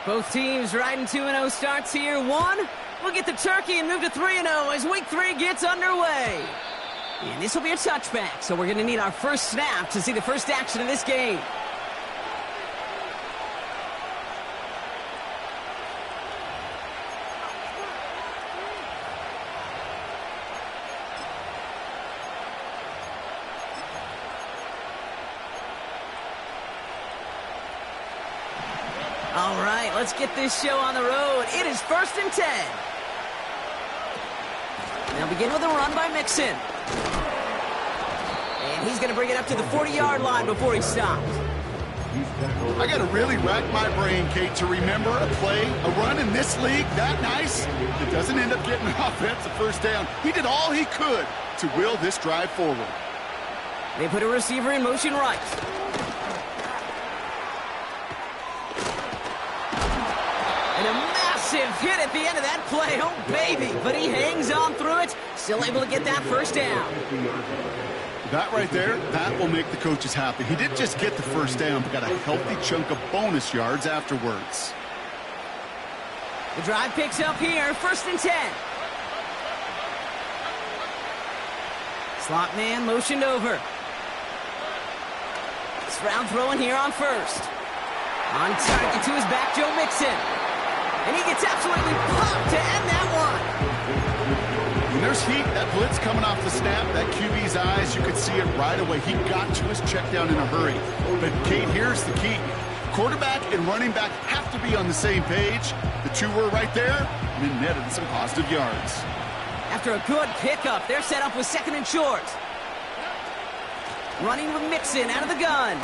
Both teams riding 2-0 starts here. One, we'll get the turkey and move to 3-0 as week 3 gets underway. And this will be a touchback, so we're going to need our first snap to see the first action of this game. All right, let's get this show on the road. It is 1st and 10. Now begin with a run by Mixon. And he's going to bring it up to the 40-yard line before he stops. I got to really rack my brain, Kate, to remember a play, a run in this league that nice that doesn't end up getting an offensive first down. He did all he could to will this drive forward. They put a receiver in motion right. And a massive hit at the end of that play. Oh, baby. But he hangs on through it. Still able to get that first down. That right there, that will make the coaches happy. He didn't just get the first down, but got a healthy chunk of bonus yards afterwards. The drive picks up here. 1st and 10. Slot man motioned over. Stroud throwing here on 1st. On target to his back, Joe Mixon. And he gets absolutely popped to end that one. When there's heat, that blitz coming off the snap, that QB's eyes, you could see it right away. He got to his check down in a hurry. But, Kate, here's the key. Quarterback and running back have to be on the same page. The two were right there, and it netted some positive yards. After a good pickup, they're set up with 2nd and short. Running with Mixon out of the gun.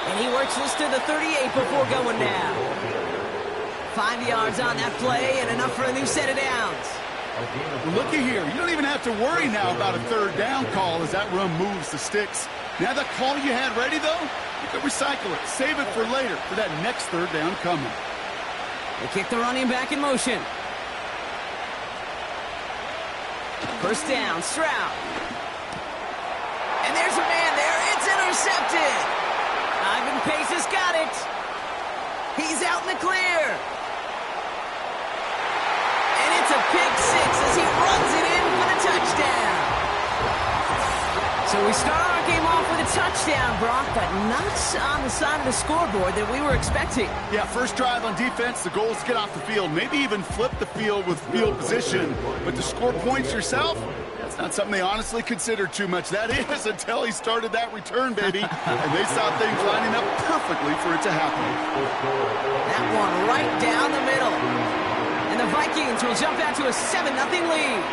And he works this to the 38 before going down. 5 yards on that play and enough for a new set of downs. Well, looky here. You don't even have to worry now about a 3rd down call as that run moves the sticks. Now that call you had ready, though, you can recycle it. Save it for later for that next 3rd down coming. They kick the running back in motion. First down, Stroud. And there's a man there. It's intercepted. Ivan Pace has got it. He's out in the clear. And it's a pick 6 as he runs it in for the touchdown. So we start our game off with a touchdown, Brock, but not on the side of the scoreboard that we were expecting. Yeah, first drive on defense, the goal is to get off the field, maybe even flip the field with field position. But to score points yourself, that's not something they honestly considered too much. That is until he started that return, baby. And they saw things lining up perfectly for it to happen. That one right down the middle. And the Vikings will jump out to a 7-0 lead.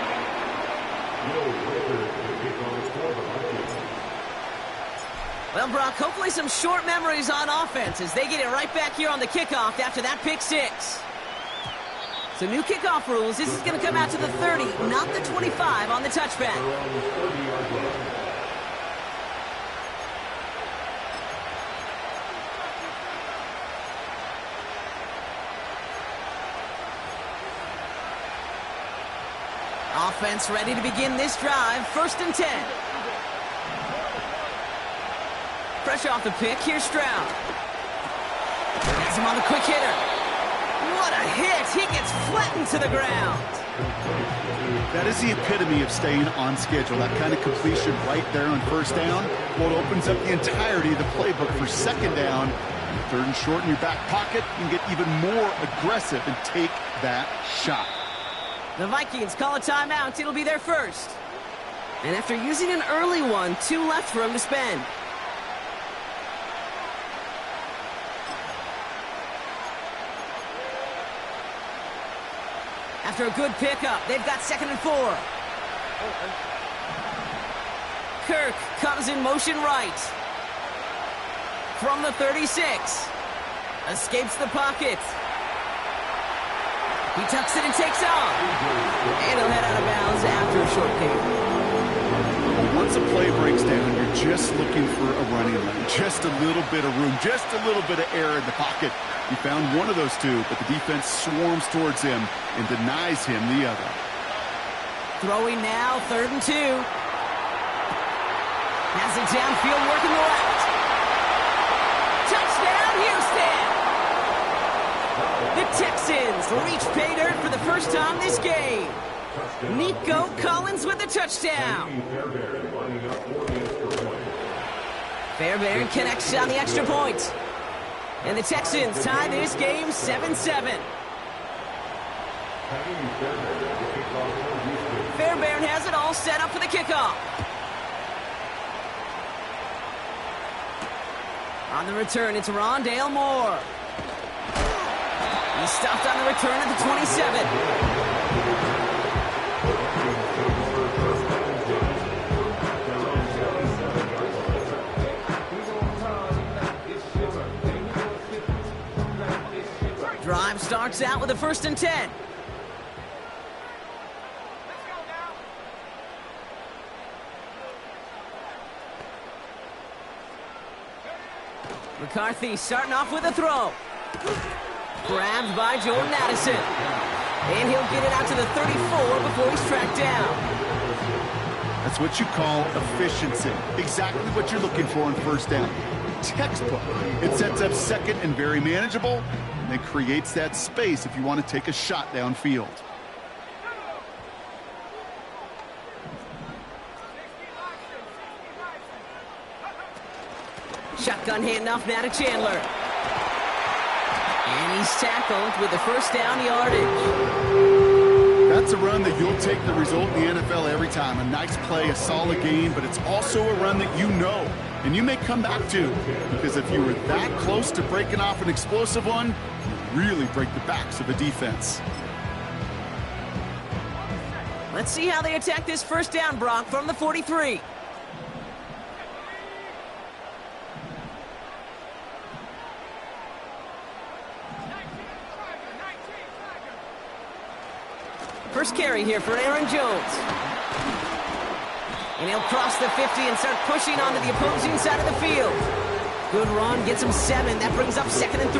Well, Brock, hopefully some short memories on offense as they get it right back here on the kickoff after that pick 6. So new kickoff rules. This is going to come out to the 30, not the 25 on the touchback. Offense ready to begin this drive. 1st and 10. Fresh off the pick, here's Stroud. Has him on the quick hitter. What a hit! He gets flattened to the ground. That is the epitome of staying on schedule. That kind of completion right there on 1st down. Well, it opens up the entirety of the playbook for 2nd down. 3rd and short in your back pocket. You can get even more aggressive and take that shot. The Vikings call a timeout. It'll be their first. And after using an early one, 2 left for him to spend. After a good pickup, they've got 2nd and 4. Kirk comes in motion right. From the 36. Escapes the pocket. He tucks it and takes off. And he'll head out of bounds after a short gain. Well, once a play breaks down, you're just looking for a running lane. Just a little bit of room, just a little bit of air in the pocket. He found one of those two, but the defense swarms towards him and denies him the other. Throwing now, 3rd and 2. Has it downfield, working the left. Touchdown, Houston! The Texans reach pay dirt for the first time this game. Nico Collins with the touchdown. Fairbairn connects on the extra point. And the Texans tie this game 7-7. Fairbairn has it all set up for the kickoff. On the return, it's Rondale Moore. He stopped on the return at the 27. Drive starts out with a 1st and 10. McCarthy starting off with a throw. Grabbed by Jordan Addison. And he'll get it out to the 34 before he's tracked down. That's what you call efficiency. Exactly what you're looking for on 1st down. Textbook. It sets up 2nd and very manageable. And it creates that space if you want to take a shot downfield. Shotgun handoff now to Chandler. And he's tackled with the 1st down yardage. That's a run that you'll take the result in the NFL every time. A nice play, a solid game, but it's also a run that you know and you may come back to, because if you were that close to breaking off an explosive one, you really break the backs of a defense. Let's see how they attack this 1st down, Brock, from the 43. First carry here for Aaron Jones. And he'll cross the 50 and start pushing onto the opposing side of the field. Good run, gets him 7. That brings up 2nd and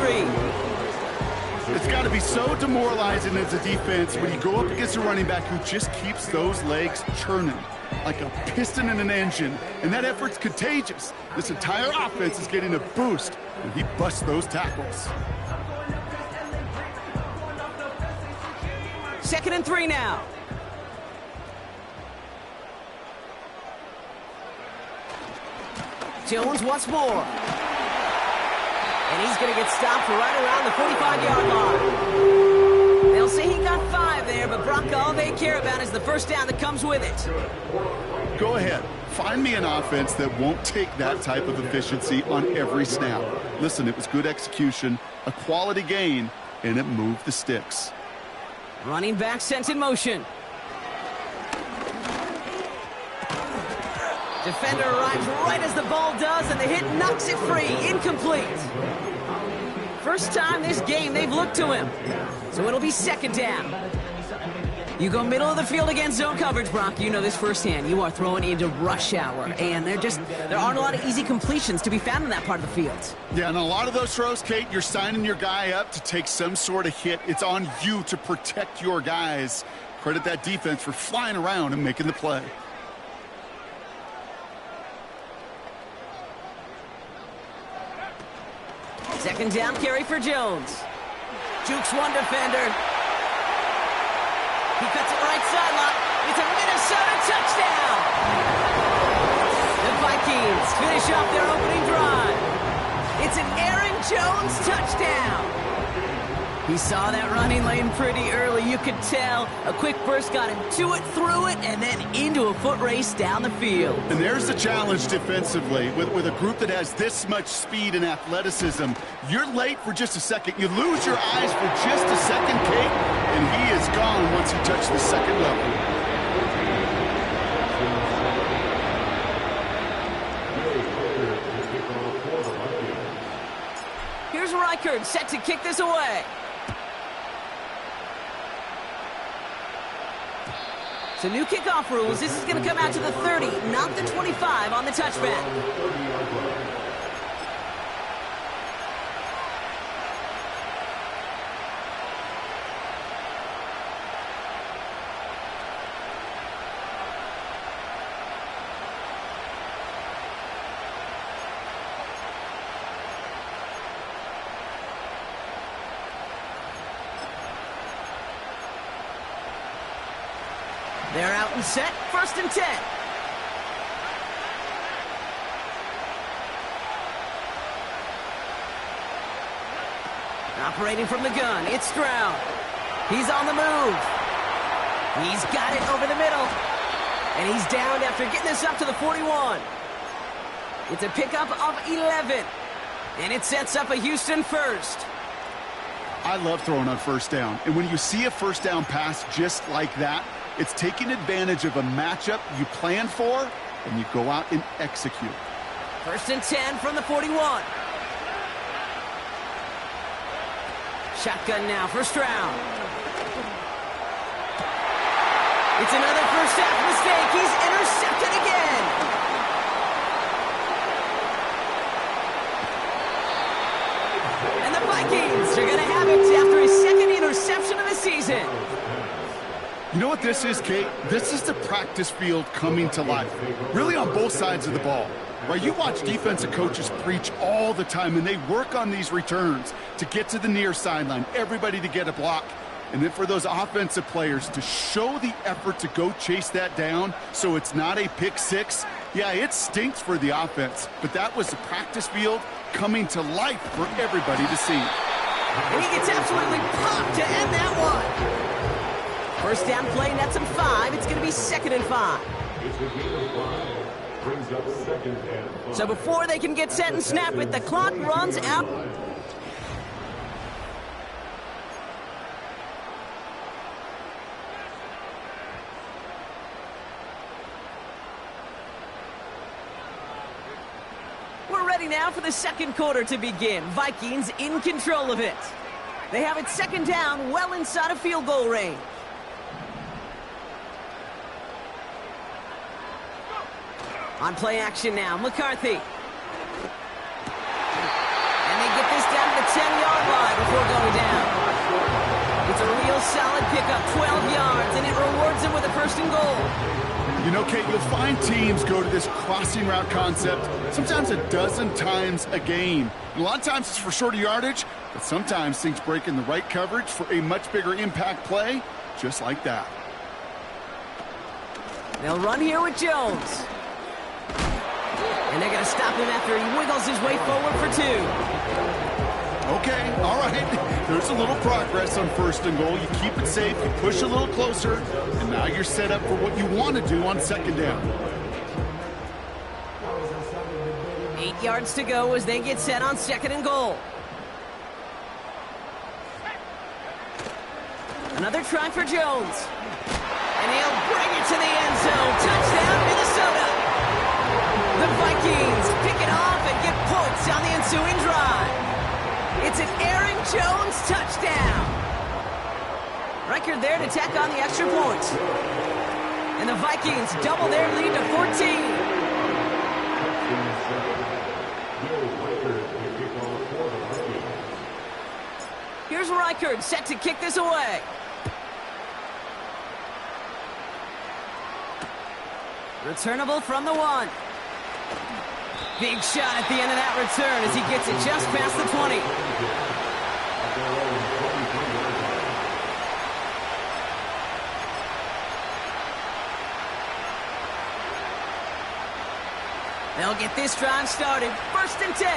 3. It's got to be so demoralizing as a defense when you go up against a running back who just keeps those legs churning like a piston in an engine. And that effort's contagious. This entire offense is getting a boost when he busts those tackles. 2nd and 3 now. Jones once more. And he's going to get stopped right around the 45-yard line. They'll say he got 5 there, but Brock, all they care about is the 1st down that comes with it. Go ahead. Find me an offense that won't take that type of efficiency on every snap. Listen, it was good execution, a quality gain, and it moved the sticks. Running back sent in motion. Defender arrives right as the ball does, and the hit knocks it free. Incomplete. First time this game they've looked to him. So it'll be 2nd down. You go middle of the field against zone coverage, Brock. You know this firsthand. You are throwing into rush hour, and there aren't a lot of easy completions to be found in that part of the field. Yeah, and a lot of those throws, Kate, you're signing your guy up to take some sort of hit. It's on you to protect your guys. Credit that defense for flying around and making the play. Second down carry for Jones. Jukes one defender. He cuts it right sideline. It's a Minnesota touchdown. The Vikings finish off their opening drive. It's an Aaron Jones touchdown. He saw that running lane pretty early. You could tell a quick burst got him to it, through it, and then into a foot race down the field. And there's the challenge defensively. With a group that has this much speed and athleticism, you're late for just a second. You lose your eyes for just a second, Kate, and he is gone once you touch the 2nd level. Here's Reichard set to kick this away. So new kickoff rules. This is going to come out to the 30, not the 25 on the touchback. They're out and set, 1st and 10. Operating from the gun, it's Stroud. He's on the move. He's got it over the middle. And he's down after getting this up to the 41. It's a pickup of 11. And it sets up a Houston first. I love throwing on 1st down. And when you see a 1st down pass just like that, it's taking advantage of a matchup you planned for, and you go out and execute. 1st and 10 from the 41. Shotgun now for Stroud. It's another first half mistake. He's intercepted again. And the Vikings are going to have it after his 2nd interception of the season. You know what this is, Kate? This is the practice field coming to life, really on both sides of the ball. Right, you watch defensive coaches preach all the time, and they work on these returns to get to the near sideline, everybody to get a block. And then for those offensive players to show the effort to go chase that down so it's not a pick six, yeah, it stinks for the offense. But that was the practice field coming to life for everybody to see. And he gets absolutely popped to end that one. 1st down play, nets him 5. It's going to be 2nd and 5. It's a gain of 5. Brings up 2nd and 5. So before they can get set and snap it, the clock runs out. We're ready now for the 2nd quarter to begin. Vikings in control of it. They have it 2nd down, well inside of field goal range. On play action now, McCarthy. And they get this down to the 10-yard line before going down. It's a real solid pickup, 12 yards, and it rewards them with a 1st and goal. You know, Kate, you'll find teams go to this crossing route concept sometimes a dozen times a game. And a lot of times it's for shorter yardage, but sometimes things break in the right coverage for a much bigger impact play, just like that. They'll run here with Jones. And they're going to stop him after he wiggles his way forward for 2. Okay, all right. There's a little progress on 1st and goal. You keep it safe, you push a little closer, and now you're set up for what you want to do on 2nd down. 8 yards to go as they get set on 2nd and goal. Another try for Jones. And he'll bring it to the end zone. Touchdown, Minnesota. The Vikings pick it off and get points on the ensuing drive. It's an Aaron Jones touchdown. Reichard there to tack on the extra point. And the Vikings double their lead to 14. Here's Reichard set to kick this away. Returnable from the 1. Big shot at the end of that return as he gets it just past the 20. They'll get this drive started. 1st and 10.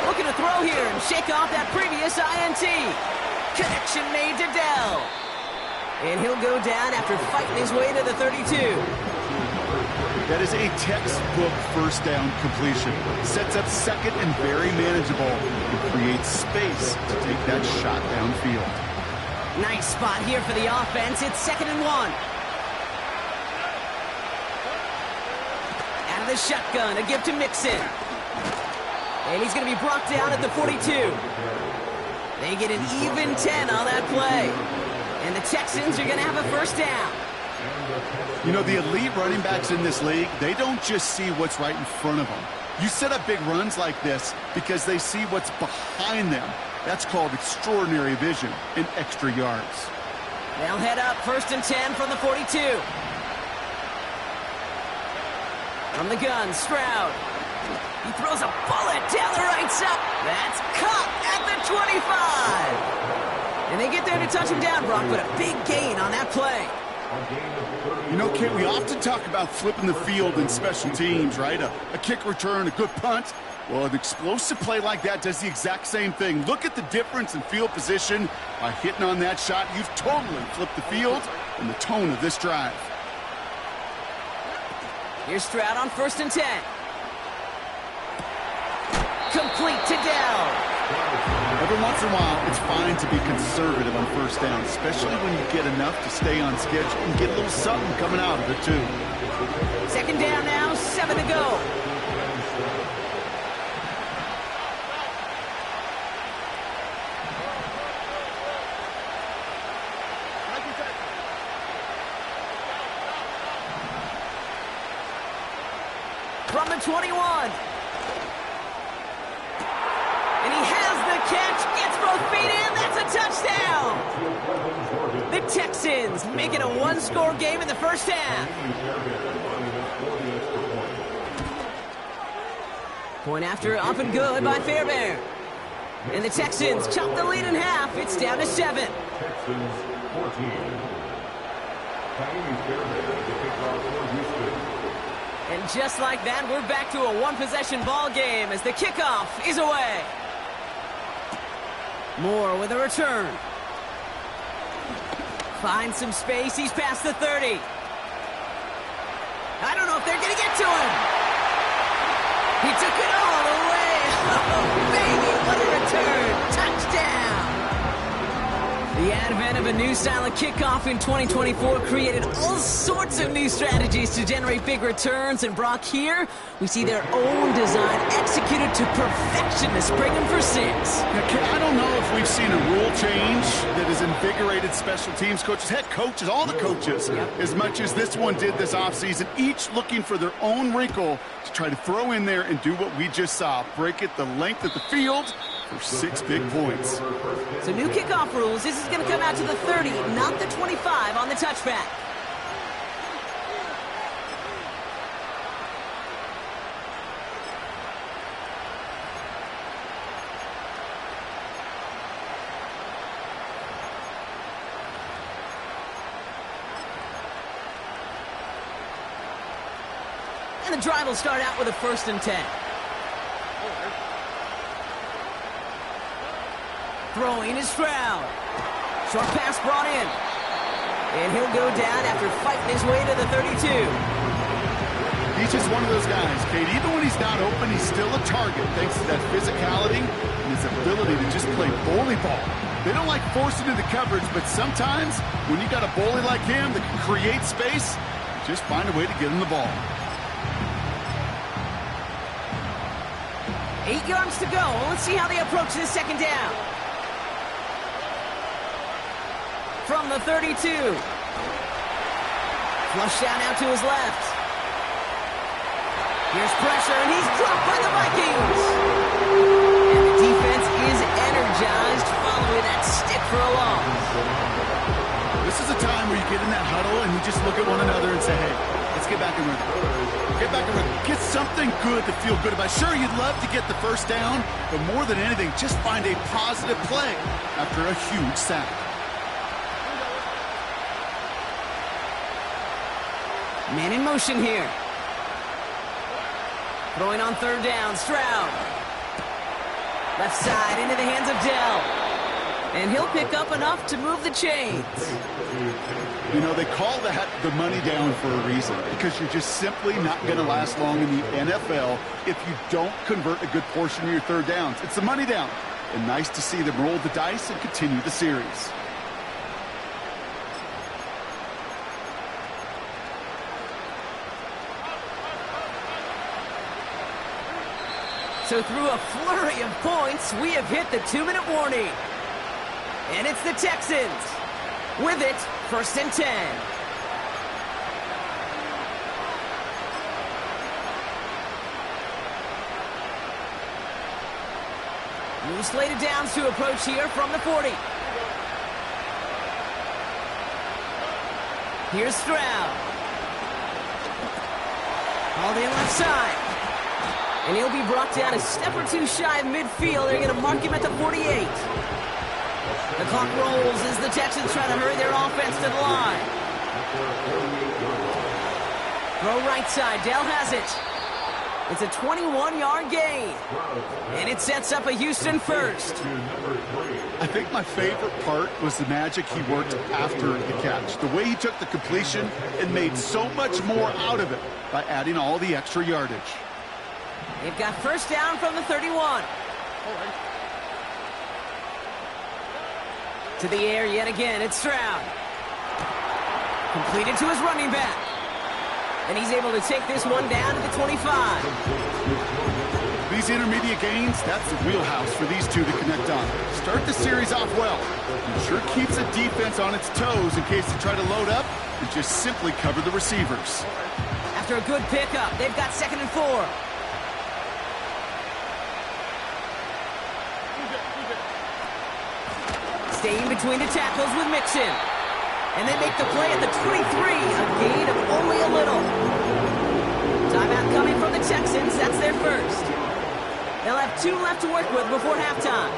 Looking to throw here and shake off that previous INT. Connection made to Dell. And he'll go down after fighting his way to the 32. That is a textbook 1st down completion. Sets up 2nd and very manageable and creates space to take that shot downfield. Nice spot here for the offense. It's 2nd and 1. Out of the shotgun, a give to Mixon. And he's going to be brought down at the 42. They get an even 10 on that play. And the Texans are going to have a 1st down. You know, the elite running backs in this league, they don't just see what's right in front of them. You set up big runs like this because they see what's behind them. That's called extraordinary vision and extra yards. They'll head up 1st and 10 from the 42. From the gun, Stroud. He throws a bullet down the right side. That's caught at the 25. And they get there to touch him down, Brock, but a big gain on that play. You know, Kate, we often talk about flipping the field in special teams, right? A kick return, a good punt. Well, an explosive play like that does the exact same thing. Look at the difference in field position. By hitting on that shot, you've totally flipped the field and the tone of this drive. Here's Stroud on 1st and 10. Complete to Dell. Every once in a while, it's fine to be conservative on 1st down, especially when you get enough to stay on schedule and get a little something coming out of it, too. 2nd down now, 7 to go. From the 21. And he has the catch, gets both feet in, that's a touchdown! The Texans make it a one-score game in the first half. Point after up and good by Fairbairn. And the Texans chop the lead in half, it's down to 7. Texans 14. Fairbairn to kick off for Houston. And just like that, we're back to a one-possession ball game as the kickoff is away. Moore with a return. Finds some space. He's past the 30. I don't know if they're going to get to him. He took it all the way. Oh, baby, what a return. Touchdown. The advent of a new style of kickoff in 2024 created all sorts of new strategies to generate big returns. And Brock, here, we see their own design executed to perfection to spring them for 6. Yeah, Kate, I don't know if we've seen a rule change that has invigorated special teams coaches, head coaches, all the coaches, as much as this one did this offseason, each looking for their own wrinkle to try to throw in there and do what we just saw. Break it the length of the field for 6 big points. So new kickoff rules. This is going to come out to the 30, not the 25 on the touchback. And the drive will start out with a 1st and 10. Throwing is Stroud. Short pass brought in. And he'll go down after fighting his way to the 32. He's just one of those guys, Kate. Even when he's not open, he's still a target thanks to that physicality and his ability to just play bully ball. They don't like forcing into coverage, but sometimes when you got a bully like him that can create space, just find a way to get him the ball. 8 yards to go. Let's see how they approach this 2nd down. From the 32. Flush down out to his left. Here's pressure, and he's dropped by the Vikings. And the defense is energized following that stick for a loss. This is a time where you get in that huddle and you just look at one another and say, hey, let's get back and run. Get back and run. Get something good to feel good about. Sure, you'd love to get the 1st down, but more than anything, just find a positive play after a huge sack. Man in motion here. Throwing on 3rd down, Stroud. Left side into the hands of Dell. And he'll pick up enough to move the chains. You know, they call that the money down for a reason, because you're just simply not going to last long in the NFL if you don't convert a good portion of your 3rd downs. It's the money down. And nice to see them roll the dice and continue the series. So through a flurry of points, we have hit the 2-minute warning. And it's the Texans. With it, 1st and 10. New slated downs to approach here from the 40. Here's Stroud. Hauled in left side. And he'll be brought down a step or two shy of midfield. They're going to mark him at the 48. The clock rolls as the Texans try to hurry their offense to the line. Throw right side. Dell has it. It's a 21-yard gain. And it sets up a Houston first. I think my favorite part was the magic he worked after the catch. The way he took the completion and made so much more out of it by adding all the extra yardage. They've got first down from the 31. To the air yet again. It's Stroud. Completed to his running back. And he's able to take this one down to the 25. These intermediate gains, that's the wheelhouse for these two to connect on. Start the series off well. It sure keeps the defense on its toes in case they try to load up and just simply cover the receivers. After a good pickup, they've got 2nd and 4. Staying between the tackles with Mixon. And they make the play at the 23, a gain of only a little. Timeout coming from the Texans. That's their first. They'll have 2 left to work with before halftime.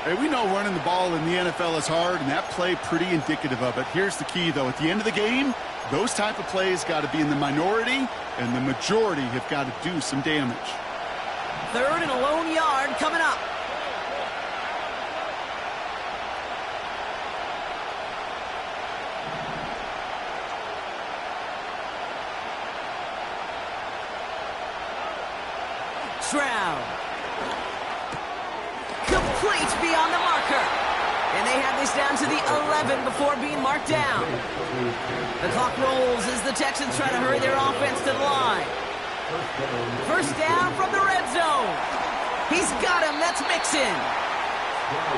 Hey, we know running the ball in the NFL is hard, and that play pretty indicative of it. Here's the key, though. At the end of the game, those type of plays got to be in the minority, and the majority have got to do some damage. 3rd and a lone yard coming up. Stroud. Complete beyond the marker. And they have this down to the 11 before being marked down. The clock rolls as the Texans try to hurry their offense to the line. First down from the red zone. He's got him. That's Mixon.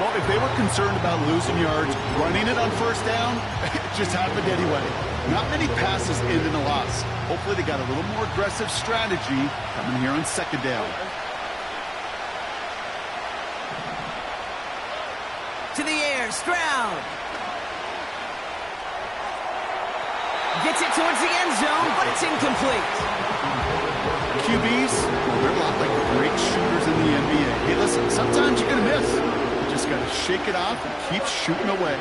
Well, if they were concerned about losing yards, running it on first down, it just happened anyway. Not many passes end in a loss. Hopefully they got a little more aggressive strategy coming here on 2nd down. To the air, Stroud. Gets it towards the end zone, but it's incomplete. QBs, they're a lot like the great shooters in the NBA. Hey, listen, sometimes you're going to miss. You just got to shake it off and keep shooting away.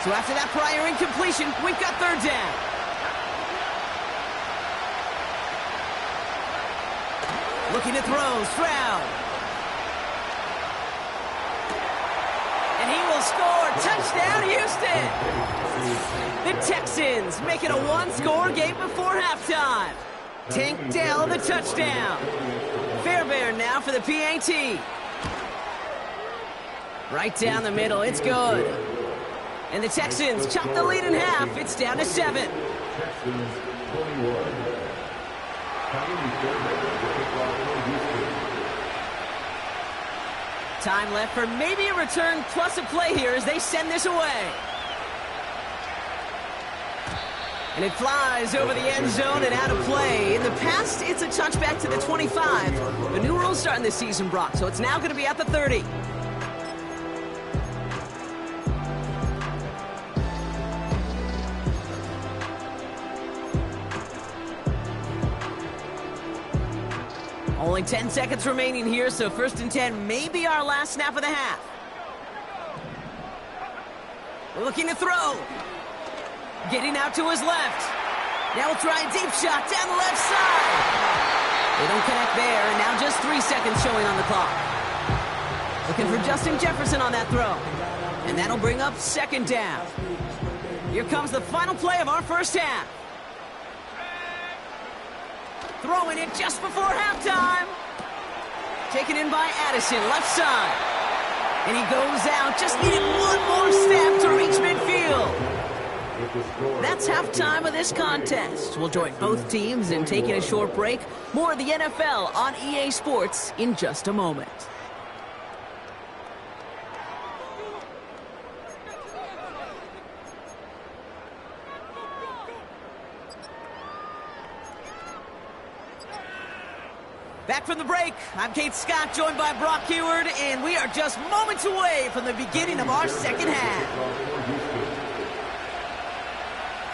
So after that prior incompletion, we've got 3rd down. Looking to throw, Stroud. And he will score. Touchdown, Houston. The Texans make it a 1-score game before halftime. Tank Dell, the touchdown. Fairbairn now for the PAT. Right down the middle, it's good. And the Texans chop the lead in half. It's down to 7. Texans 21. Time left for maybe a return plus a play here as they send this away. And it flies over the end zone and out of play. In the past, it's a touchback to the 25. The new rules starting this season, Brock, so it's now going to be at the 30. Only 10 seconds remaining here, so 1st and 10 may be our last snap of the half. Looking to throw. Getting out to his left. Now we'll try a deep shot down the left side. They don't connect there, and now just 3 seconds showing on the clock. Looking for Justin Jefferson on that throw. And that'll bring up 2nd down. Here comes the final play of our first half. Throwing it just before halftime. Taken in by Addison, left side. And he goes out, just needed one more step to reach midfield. That's halftime of this contest. We'll join both teams in taking a short break. More of the NFL on EA Sports in just a moment. Back from the break, I'm Kate Scott, joined by Brock Heward, and we are just moments away from the beginning of our second half.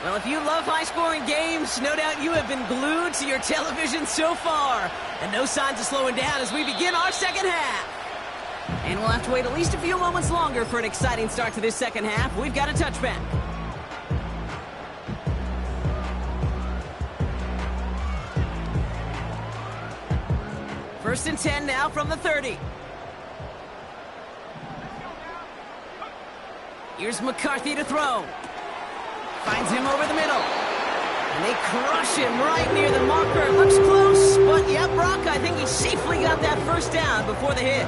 Well, if you love high-scoring games, no doubt you have been glued to your television so far. And no signs of slowing down as we begin our second half. And we'll have to wait at least a few moments longer for an exciting start to this second half. We've got a touchback. First and 10 now from the 30. Here's McCarthy to throw. Finds him over the middle. And they crush him right near the marker. Looks close, but yeah, Brock, I think he safely got that first down before the hit.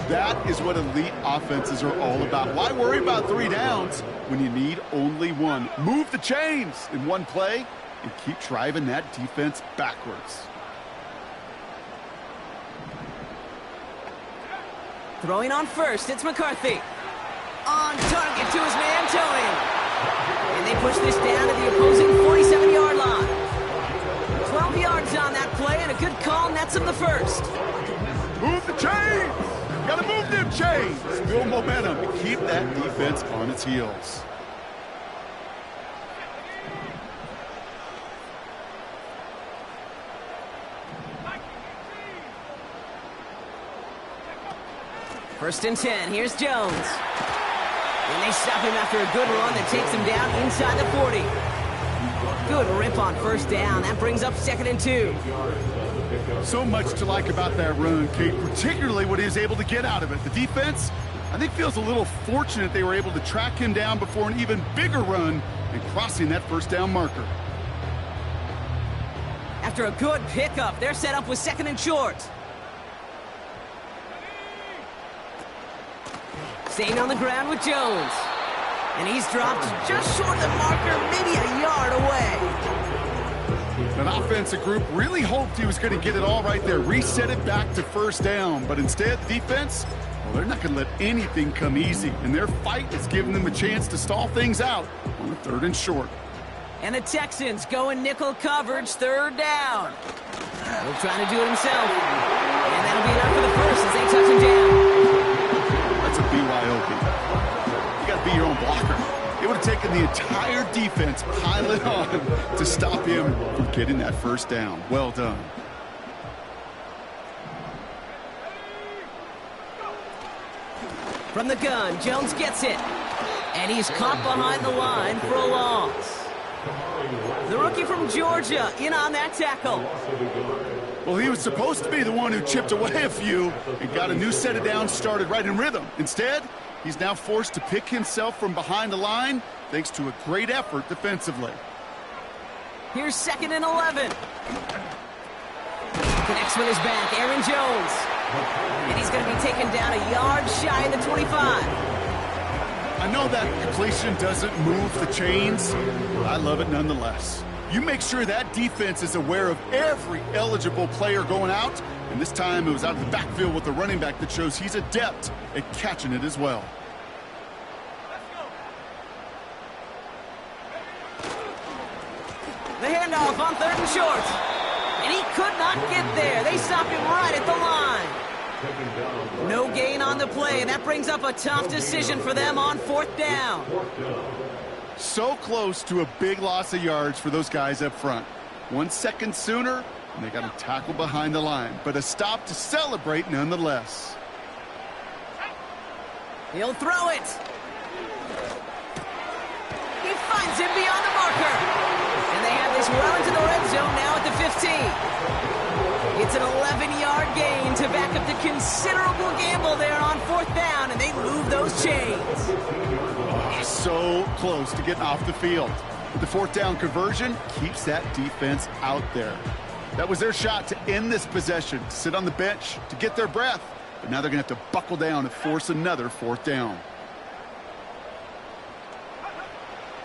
That is what elite offenses are all about. Why worry about 3 downs when you need only 1? Move the chains in one play and keep driving that defense backwards. Throwing on first, it's McCarthy. On target to his man, Tony. And they push this down to the opposing 47-yard line. 12 yards on that play, and a good call nets him the first. Move the chains! Gotta move them chains! Build momentum and keep that defense on its heels. First and 10, here's Jones. And they stop him after a good run that takes him down inside the 40. Good rip on first down. That brings up second and 2. So much to like about that run, Kate, particularly what he was able to get out of it. The defense, I think, feels a little fortunate they were able to track him down before an even bigger run and crossing that first down marker. After a good pickup, they're set up with second and short. Staying on the ground with Jones. And he's dropped just short of the marker, maybe a yard away. An offensive group really hoped he was going to get it all right there, reset it back to first down. But instead, defense, well, they're not going to let anything come easy. And their fight is giving them a chance to stall things out on the 3rd and short. And the Texans go in nickel coverage, 3rd down. He'll try to do it himself. And that'll be enough for the first as they touch him down. That's a BYOB. You got to be your own blocker. It would have taken the entire defense piling on to stop him from getting that first down. Well done. From the gun, Jones gets it. And he's caught behind the line for a loss. The rookie from Georgia in on that tackle. Well, he was supposed to be the one who chipped away a few and got a new set of downs started right in rhythm. Instead, he's now forced to pick himself from behind the line thanks to a great effort defensively. Here's 2nd and 11. Connects with his back, Aaron Jones. And he's going to be taken down a yard shy of the 25. I know that completion doesn't move the chains, but I love it nonetheless. You make sure that defense is aware of every eligible player going out, and this time it was out of the backfield with the running back that shows he's adept at catching it as well. The handoff on 3rd and short. And he could not get there. They stop him right at the line. No gain on the play, and that brings up a tough decision for them on 4th down. So close to a big loss of yards for those guys up front. 1 second sooner, and they got a tackle behind the line. But a stop to celebrate nonetheless. He'll throw it. He finds him beyond the marker. And they have this well into the red zone now at the 15. It's an 11-yard gain to back up the considerable gamble there on 4th down, and they move those chains. So close to getting off the field. But the 4th down conversion keeps that defense out there. That was their shot to end this possession, to sit on the bench, to get their breath. But now they're going to have to buckle down and force another 4th down.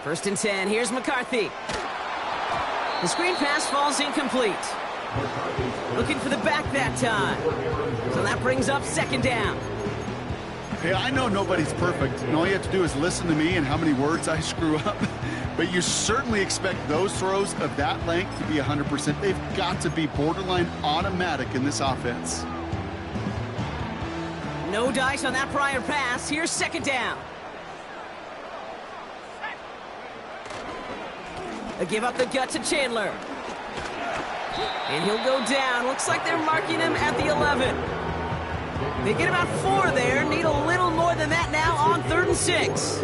1st and 10, here's McCarthy. The screen pass falls incomplete. Looking for the back that time. So that brings up 2nd down. Hey, I know nobody's perfect, and all you have to do is listen to me and how many words I screw up. But you certainly expect those throws of that length to be 100%. They've got to be borderline automatic in this offense. No dice on that prior pass. Here's 2nd down. They give up the gut to Chandler. And he'll go down. Looks like they're marking him at the 11. They get about 4 there. Need a little more than that now on 3rd and 6.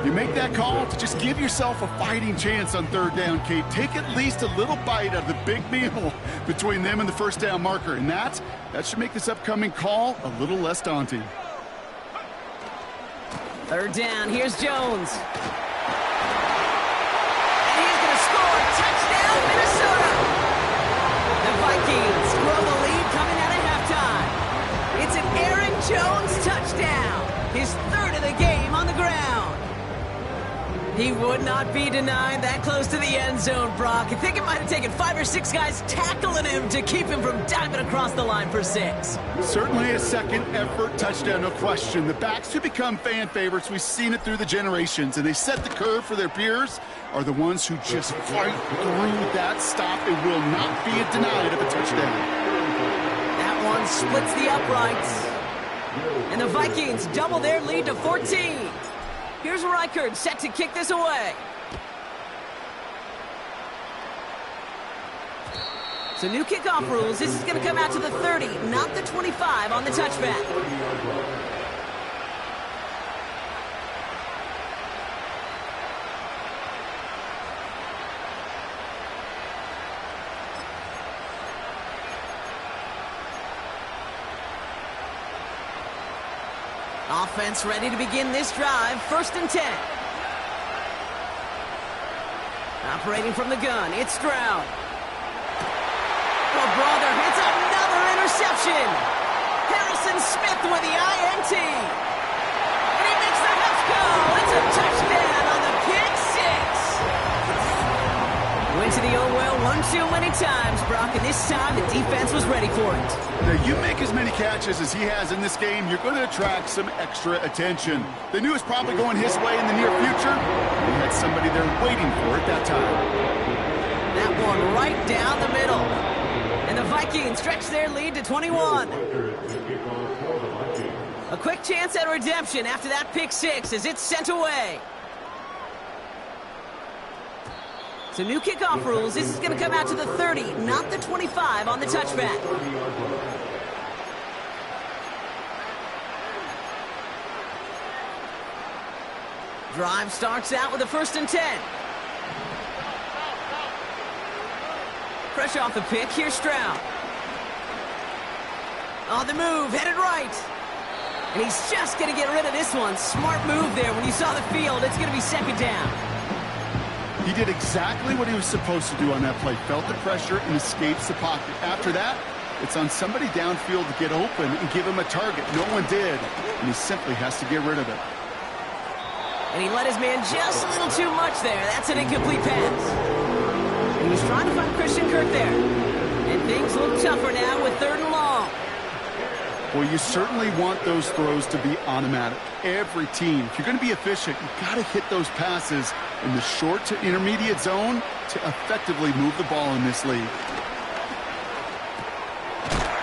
You make that call to just give yourself a fighting chance on 3rd down, Kate. Take at least a little bite out of the big meal between them and the 1st down marker. And that should make this upcoming call a little less daunting. 3rd down. Here's Jones. And he's going to score. Touchdown, Minnesota. The Vikings grow the lead coming out of halftime. It's an Aaron Jones touchdown. His 3rd of the game on the ground. He would not be denied that close to the end zone, Brock. I think it might have taken 5 or 6 guys tackling him to keep him from diving across the line for 6. Certainly a second effort touchdown, no question. The backs who become fan favorites, we've seen it through the generations, and they set the curve for their peers, are the ones who just fight through that stop. It will not be denied of a touchdown. That one splits the uprights. And the Vikings double their lead to 14. Here's Reichard set to kick this away. So new kickoff rules. This is going to come out to the 30, not the 25 on the touchback. Offense ready to begin this drive. 1st and 10. Operating from the gun, it's Stroud. Oh, brother, it's another interception. Harrison Smith with the INT. And he makes the Huffs go. It's a touchdown on the pick 6. Went to the old well one too many times, Brock, and this time the defense was ready for it. Now, you make as many catches as he has in this game, you're going to attract some extra attention. They knew it was probably going his way in the near future. He had somebody there waiting for it that time. That one right down the middle. And the Vikings stretch their lead to 21. A quick chance at redemption after that pick 6 as it's sent away. So new kickoff rules. This is going to come out to the 30, not the 25 on the touchback. Drive starts out with a 1st and 10. Fresh off the pick, here's Stroud. On the move, headed right. And he's just going to get rid of this one. Smart move there. When you saw the field, it's going to be 2nd down. He did exactly what he was supposed to do on that play. Felt the pressure and escapes the pocket. After that, it's on somebody downfield to get open and give him a target. No one did, and he simply has to get rid of it. And he let his man just a little too much there. That's an incomplete pass. He was trying to find Christian Kirk there. And things look tougher now with 3rd and long. Well, you certainly want those throws to be automatic. Every team, if you're going to be efficient, you've got to hit those passes in the short to intermediate zone to effectively move the ball in this league.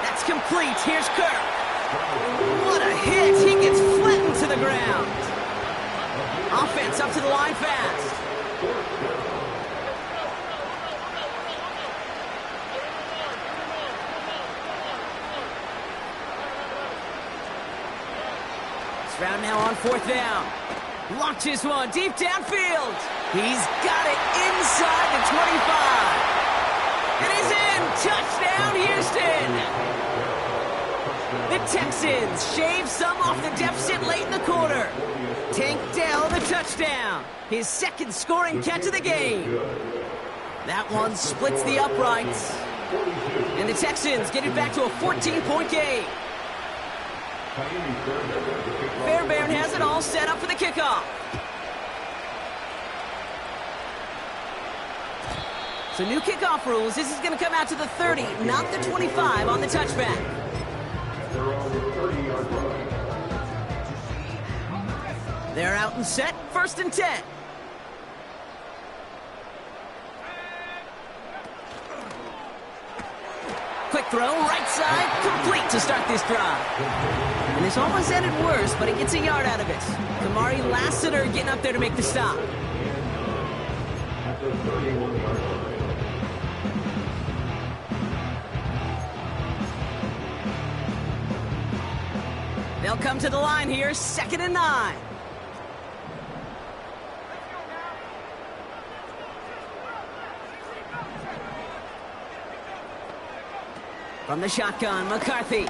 That's complete. Here's Kirk. What a hit. He gets flattened to the ground. Offense up to the line fast. Stroud now on 4th down. Launches one deep downfield. He's got it inside the 25. It is in. Touchdown, Houston. The Texans shave some off the deficit late in the quarter. Tank Dell the touchdown. His 2nd scoring catch of the game. That one splits the uprights. And the Texans get it back to a 14-point game. Fairbairn has it all set up for the kickoff. So new kickoff rules. This is going to come out to the 30, not the 25 on the touchback. They're out and set. 1st and 10. Quick throw, right side, complete to start this drive. And this almost ended worse, but he gets a yard out of it. Kamari Lassiter getting up there to make the stop. the 31-yard line. They'll come to the line here, 2nd and 9. From the shotgun, McCarthy.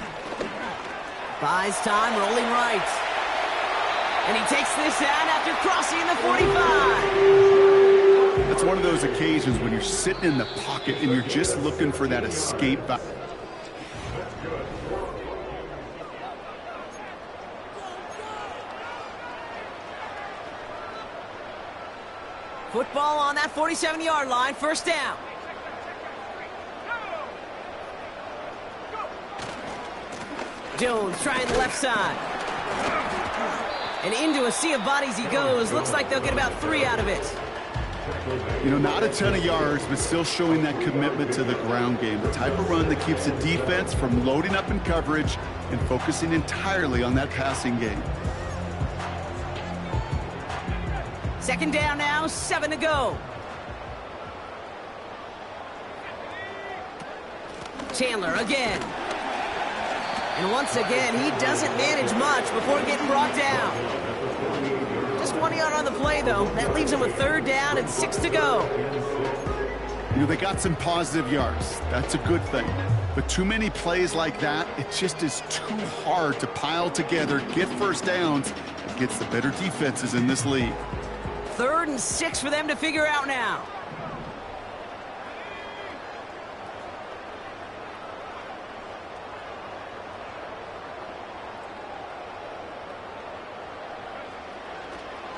Buys time, rolling right. And he takes this down after crossing the 45. That's one of those occasions when you're sitting in the pocket and you're just looking for that escape. Football on that 47-yard line, 1st down. Jones trying the left side. And into a sea of bodies he goes. Looks like they'll get about 3 out of it. You know, not a ton of yards, but still showing that commitment to the ground game. The type of run that keeps the defense from loading up in coverage and focusing entirely on that passing game. 2nd down now, 7 to go. Chandler again. And once again, he doesn't manage much before getting brought down. Just 1 yard on the play, though. That leaves him with 3rd down and 6 to go. You know, they got some positive yards. That's a good thing. But too many plays like that, it just is too hard to pile together, get 1st downs, against the better defenses in this league. 3rd and 6 for them to figure out now.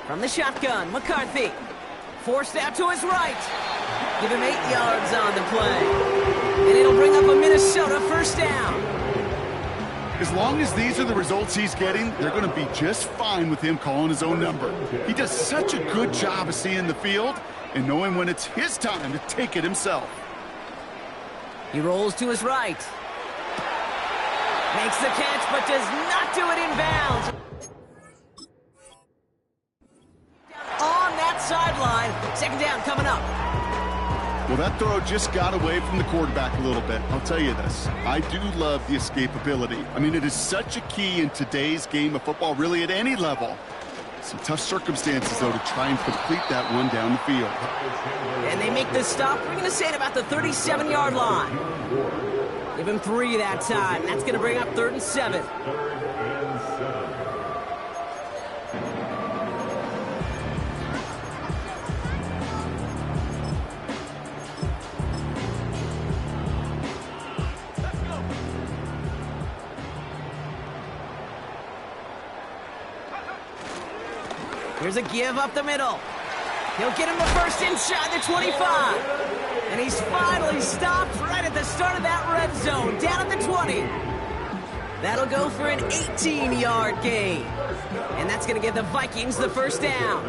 From the shotgun, McCarthy. Forced out to his right. Give him 8 yards on the play. And it'll bring up a Minnesota 1st down. As long as these are the results he's getting, they're going to be just fine with him calling his own number. He does such a good job of seeing the field and knowing when it's his time to take it himself. He rolls to his right. Makes the catch, but does not do it in bounds. On that sideline, 2nd down coming up. Well, that throw just got away from the quarterback a little bit. I'll tell you this, I do love the escapability. I mean, it is such a key in today's game of football, really at any level. Some tough circumstances, though, to try and complete that one down the field. And they make this stop. We're going to say it about the 37-yard line. Give him 3 that time. That's going to bring up 3rd and 7. Here's a give up the middle. He'll get him the 1st inside the 25. And he's finally stopped right at the start of that red zone, down at the 20. That'll go for an 18-yard gain. And that's going to give the Vikings the 1st down.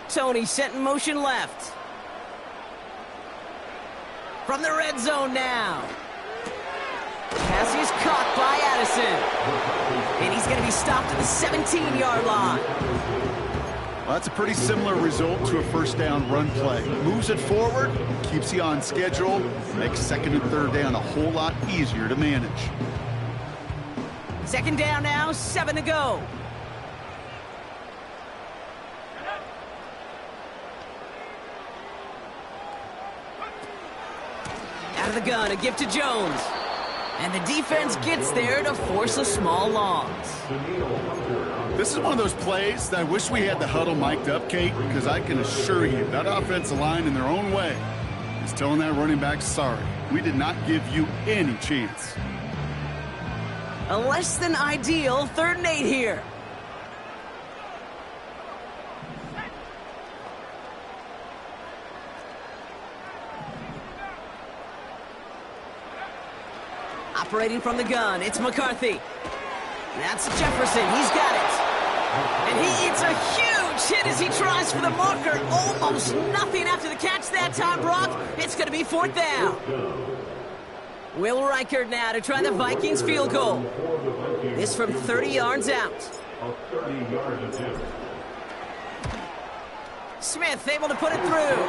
Tony set in motion left. From the red zone now. Pass is caught by Addison. And he's going to be stopped at the 17-yard line. Well, that's a pretty similar result to a 1st down run play. Moves it forward, keeps you on schedule, makes 2nd and 3rd down a whole lot easier to manage. 2nd down now, 7 to go. Out of the gun, a give to Jones. And the defense gets there to force a small loss. This is one of those plays that I wish we had the huddle mic'd up, Kate, because I can assure you that offensive line in their own way is telling that running back, sorry, we did not give you any chance. A less than ideal 3rd and 8 here. Operating from the gun, it's McCarthy. That's Jefferson, he's got it. And he eats a huge hit as he tries for the marker. Almost nothing after the catch that time, Brock. It's going to be 4th down. Will Reichard now to try the Vikings field goal. This from 30 yards out. Smith able to put it through.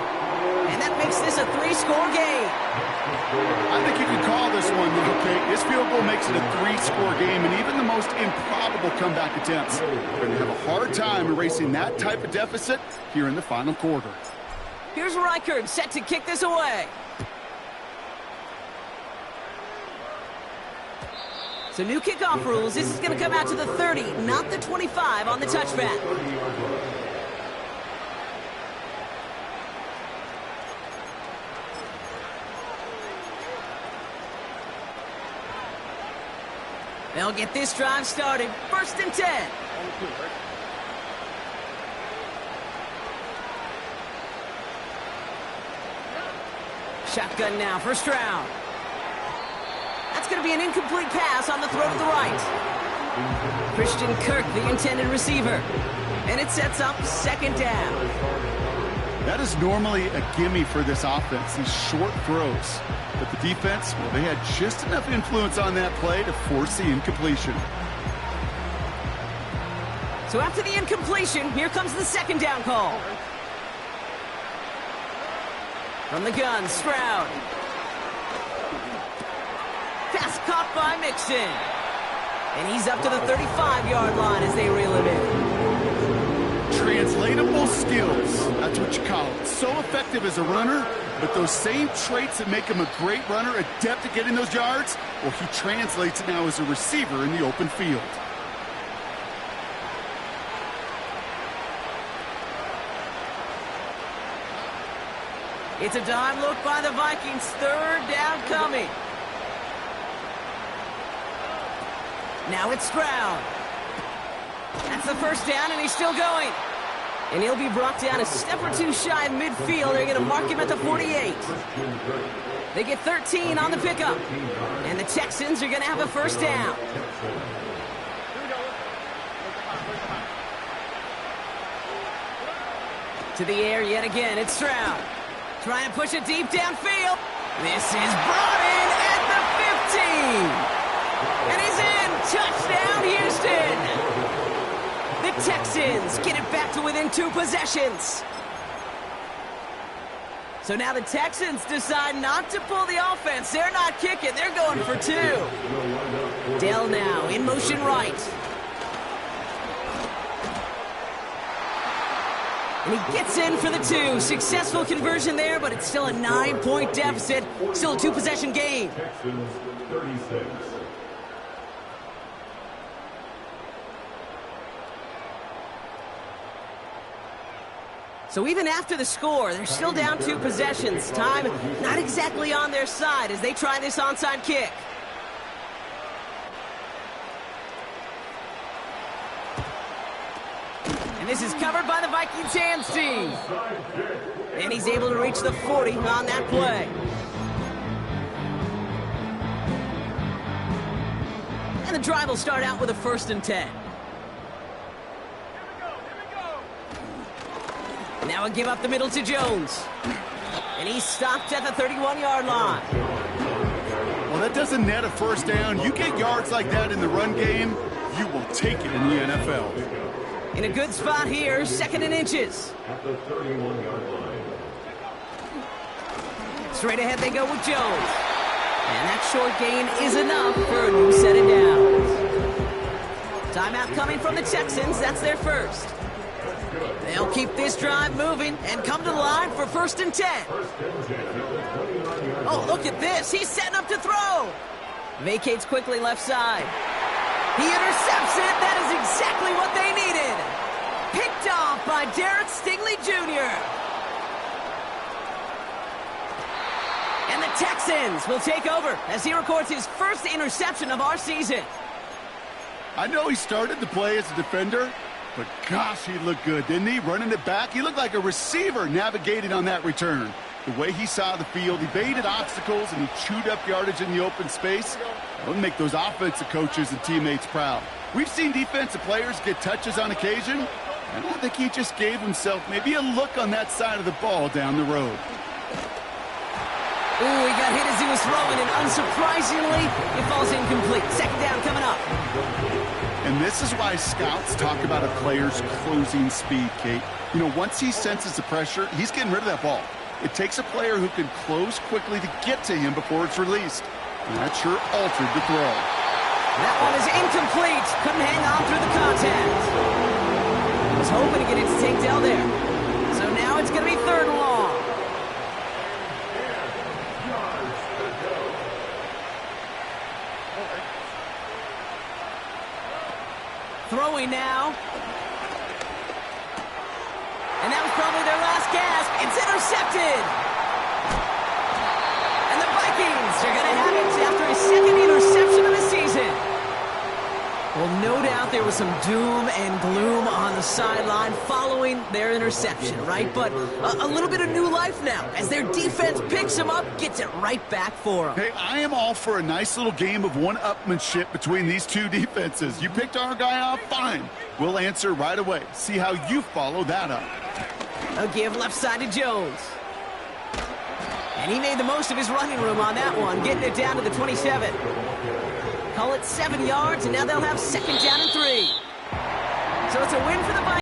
And that makes this a 3-score game. I think you can call this one, Little Kate. This field goal makes it a 3-score game, and even the most improbable comeback attempts are going to have a hard time erasing that type of deficit here in the final quarter. Here's Reichard set to kick this away. So new kickoff rules. This is going to come out to the 30, not the 25 on the touchback. They'll get this drive started. 1st and 10. Shotgun now for Stroud. That's going to be an incomplete pass on the throw to the right. Christian Kirk, the intended receiver. And it sets up 2nd down. That is normally a gimme for this offense, these short throws. But the defense, well, they had just enough influence on that play to force the incompletion. So after the incompletion, here comes the 2nd down call. From the gun, Stroud. Pass caught by Mixon. And he's up to the 35-yard line as they reel it in. Translatable skills, that's what you call it. So effective as a runner, but those same traits that make him a great runner, adept at getting those yards, well, he translates it now as a receiver in the open field. It's a dime look by the Vikings. 3rd down coming. Now it's Stroud. That's the 1st down, and he's still going. And he'll be brought down a step or two shy of midfield. They're going to mark him at the 48. They get 13 on the pickup. And the Texans are going to have a 1st down. To the air yet again. It's Stroud. Trying to push it deep downfield. This is brought in at the 15. And he's in. Touchdown, Houston. The Texans get it back to within 2 possessions. So now the Texans decide not to pull the offense. They're not kicking. They're going for 2. Dell now in motion right. And he gets in for the 2. Successful conversion there, but it's still a 9-point deficit. Still a 2-possession game. Texans 36. So even after the score, they're still down 2 possessions. Time not exactly on their side as they try this onside kick. And this is covered by the Vikings hands team. And he's able to reach the 40 on that play. And the drive will start out with a 1st and 10. Now a give up the middle to Jones. And he's stopped at the 31-yard line. Well, that doesn't net a 1st down. You get yards like that in the run game, you will take it in the NFL. In a good spot here, 2nd and inches. At the 31-yard line. Straight ahead they go with Jones. And that short gain is enough for a new set of downs. Timeout coming from the Texans. That's their 1st. They'll keep this drive moving and come to the line for 1st and 10. Oh, look at this. He's setting up to throw. Vacates quickly left side. He intercepts it. That is exactly what they needed. Picked off by Derek Stingley Jr. And the Texans will take over as he records his 1st interception of our season. I know he started the play as a defender, but gosh, he looked good, didn't he? Running it back, he looked like a receiver navigating on that return. The way he saw the field, he baited obstacles, and he chewed up yardage in the open space. It'll make those offensive coaches and teammates proud. We've seen defensive players get touches on occasion, and I think he just gave himself maybe a look on that side of the ball down the road. Ooh, he got hit as he was throwing, and unsurprisingly, it falls incomplete. Second down coming up. And this is why scouts talk about a player's closing speed, Kate. You know, once he senses the pressure, he's getting rid of that ball. It takes a player who can close quickly to get to him before it's released. And that sure altered the throw. That one is incomplete. Couldn't hang on through the contact. Was hoping to get it to take Dell there. So now it's going to be 3rd and long. Throwing now. And that was probably their last gasp. It's intercepted. And the Vikings are going to have it after a 2nd interception of the season. Well, no doubt there was some doom and gloom on the sideline following their interception, right? But a little bit of new life now as their defense picks them up, gets it right back for them. Hey, I am all for a nice little game of one-upmanship between these two defenses. You picked our guy off, fine. We'll answer right away. See how you follow that up. A give left side to Jones. And he made the most of his running room on that one, getting it down to the 27. Call it 7 yards, and now they'll have 2nd down and 3. So it's a win for the Vikings.